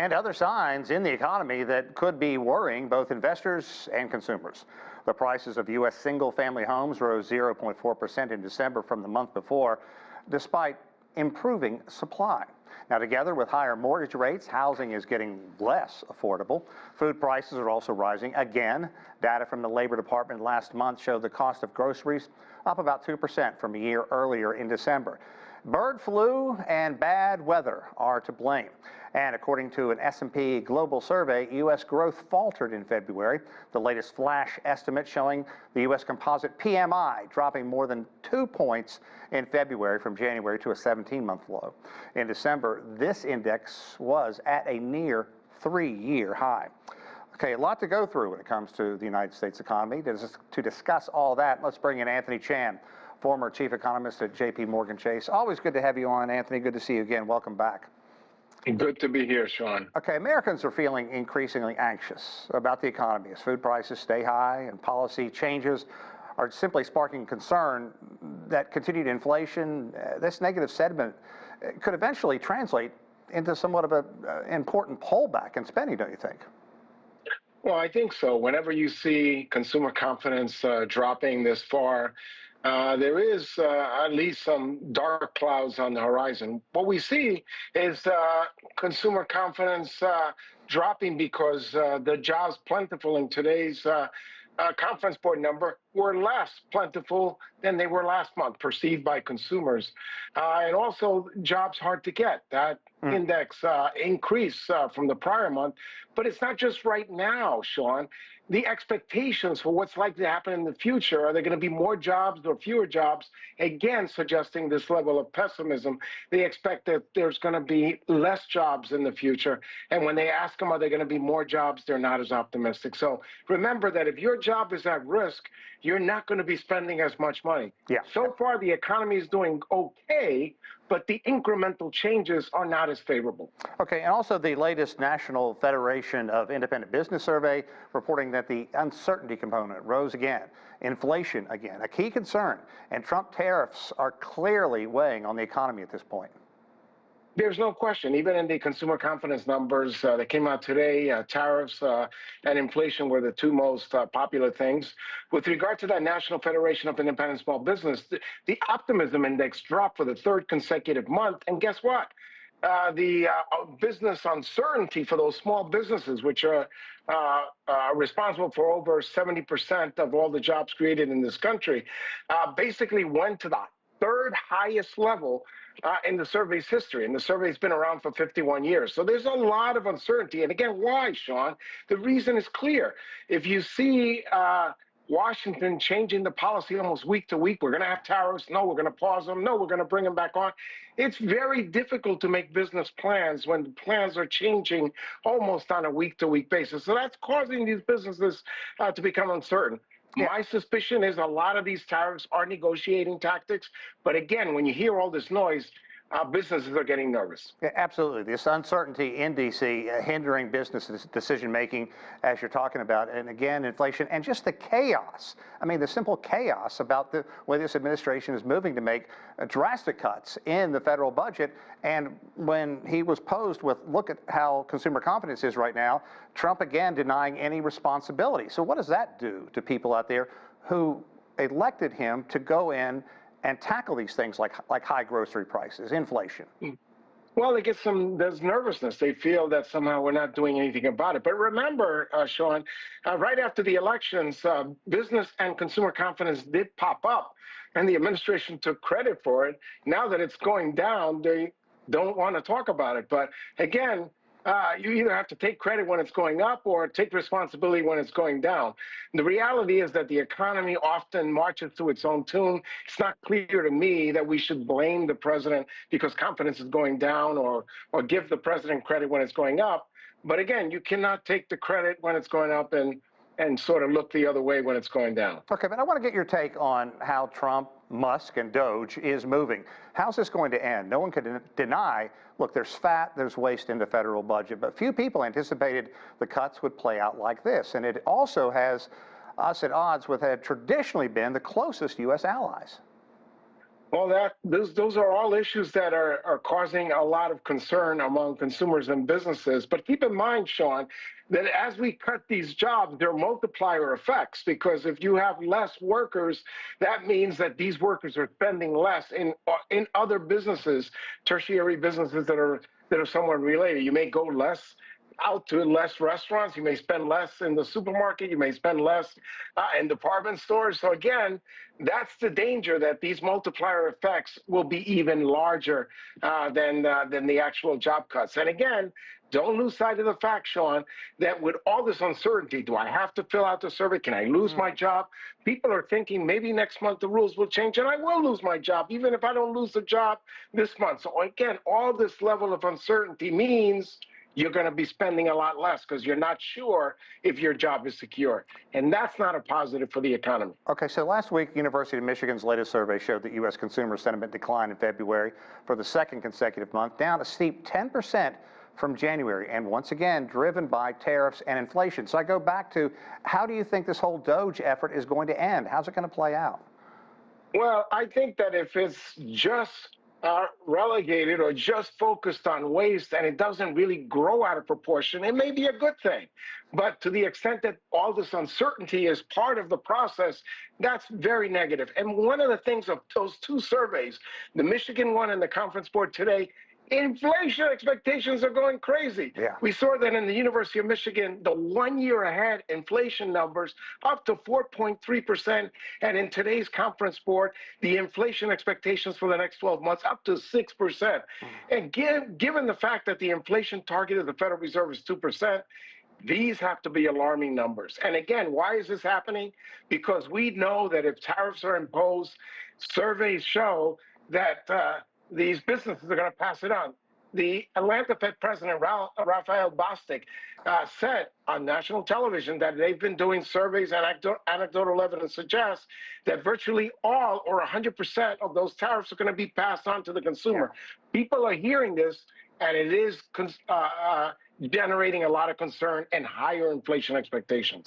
and other signs in the economy that could be worrying both investors and consumers. The prices of U.S. single-family homes rose 0.4% in December from the month before, despite improving supply. Now, together with higher mortgage rates, housing is getting less affordable. Food prices are also rising again. Data from the Labor Department last month showed the cost of groceries up about 2% from a year earlier in December. Bird flu and bad weather are to blame. And according to an S&P Global survey, U.S. growth faltered in February. The latest flash estimate showing the U.S. composite PMI dropping more than 2 points in February from January to a 17-month low. In December, this index was at a near 3-year high. Okay, a lot to go through when it comes to the United States economy. To discuss all that, let's bring in Anthony Chan, former Chief Economist at JPMorgan Chase. Always good to have you on, Anthony. Good to see you again. Welcome back. Good to be here, Sean. Okay, Americans are feeling increasingly anxious about the economy as food prices stay high and policy changes are simply sparking concern that continued inflation, this negative sentiment could eventually translate into somewhat of an important pullback in spending, don't you think? Well, I think so. Whenever you see consumer confidence dropping this far, there is at least some dark clouds on the horizon. What we see is consumer confidence dropping because the jobs plentiful in today's conference board number were less plentiful than they were last month, perceived by consumers. And also jobs hard to get. That index increased from the prior month. But it's not just right now, Sean. The expectations for what's likely to happen in the future, are there going to be more jobs or fewer jobs? Again, suggesting this level of pessimism. They expect that there's going to be less jobs in the future. And when they ask them, are there going to be more jobs, they're not as optimistic. So remember that if your job is at risk, you're not going to be spending as much money. Yeah. So far, the economy is doing okay, but the incremental changes are not as favorable. Okay, and also the latest National Federation of Independent Business survey reporting that the uncertainty component rose again, inflation again, a key concern, and Trump tariffs are clearly weighing on the economy at this point. There's no question. Even in the consumer confidence numbers that came out today, tariffs and inflation were the two most popular things. With regard to that National Federation of Independent Small Business, the optimism index dropped for the third consecutive month. And guess what? The business uncertainty for those small businesses, which are responsible for over 70% of all the jobs created in this country, basically went to the third highest level in the survey's history. And the survey's been around for 51 years. So there's a lot of uncertainty. And again, why, Sean? The reason is clear. If you see Washington changing the policy almost week to week, we're going to have tariffs. No, we're going to pause them. No, we're going to bring them back on. It's very difficult to make business plans when the plans are changing almost on a week-to-week basis. So that's causing these businesses to become uncertain. Yeah. My suspicion is a lot of these tariffs are negotiating tactics. But again, when you hear all this noise, businesses are getting nervous. Yeah, absolutely. This uncertainty in D.C. Hindering business decision-making, as you're talking about, and again, inflation, and just the chaos. I mean, the simple chaos about the way this administration is moving to make drastic cuts in the federal budget. And when he was posed with, look at how consumer confidence is right now, Trump again denying any responsibility. So what does that do to people out there who elected him to go in and tackle these things like high grocery prices, inflation? Well, there's nervousness. They feel that somehow we're not doing anything about it. But remember, Sean, right after the elections, business and consumer confidence did pop up, and the administration took credit for it. Now that it's going down, they don't want to talk about it. But again, you either have to take credit when it's going up or take responsibility when it's going down. The reality is that the economy often marches to its own tune. It's not clear to me that we should blame the president because confidence is going down or give the president credit when it's going up. But again, you cannot take the credit when it's going up and sort of look the other way when it's going down. Okay, but I want to get your take on how Trump, Musk, and Doge is moving. How's this going to end? No one can deny, look, there's fat, there's waste in the federal budget, but few people anticipated the cuts would play out like this. And it also has us at odds with had traditionally been the closest U.S. allies. Well, those are all issues that are causing a lot of concern among consumers and businesses. But keep in mind, Sean, that as we cut these jobs, there are multiplier effects because if you have less workers, that means that these workers are spending less in other businesses, tertiary businesses that are somewhat related. You may go less out to less restaurants. You may spend less in the supermarket. You may spend less in department stores. So again, that's the danger that these multiplier effects will be even larger than the actual job cuts. And again, don't lose sight of the fact, Sean, that with all this uncertainty, do I have to fill out the survey? Can I lose my job? People are thinking maybe next month the rules will change and I will lose my job, even if I don't lose the job this month. So again, all this level of uncertainty means you're going to be spending a lot less because you're not sure if your job is secure. And that's not a positive for the economy. Okay, so last week, University of Michigan's latest survey showed that U.S. consumer sentiment declined in February for the second consecutive month, down a steep 10% from January, and once again, driven by tariffs and inflation. So I go back to, how do you think this whole DOGE effort is going to end? How's it going to play out? Well, I think that if it's just relegated or just focused on waste and it doesn't really grow out of proportion, it may be a good thing. But to the extent that all this uncertainty is part of the process, that's very negative. And one of the things of those two surveys, the Michigan one and the Conference Board today, inflation expectations are going crazy. Yeah. We saw that in the University of Michigan, the 1 year ahead inflation numbers up to 4.3%. And in today's Conference Board, the inflation expectations for the next 12 months up to 6%. And given the fact that the inflation target of the Federal Reserve is 2%, these have to be alarming numbers. And again, why is this happening? Because we know that if tariffs are imposed, surveys show that these businesses are going to pass it on. The Atlanta Fed President, Raphael Bostic, said on national television that they've been doing surveys and anecdotal evidence suggests that virtually all or 100% of those tariffs are going to be passed on to the consumer. Yeah. People are hearing this, and it is generating a lot of concern and higher inflation expectations.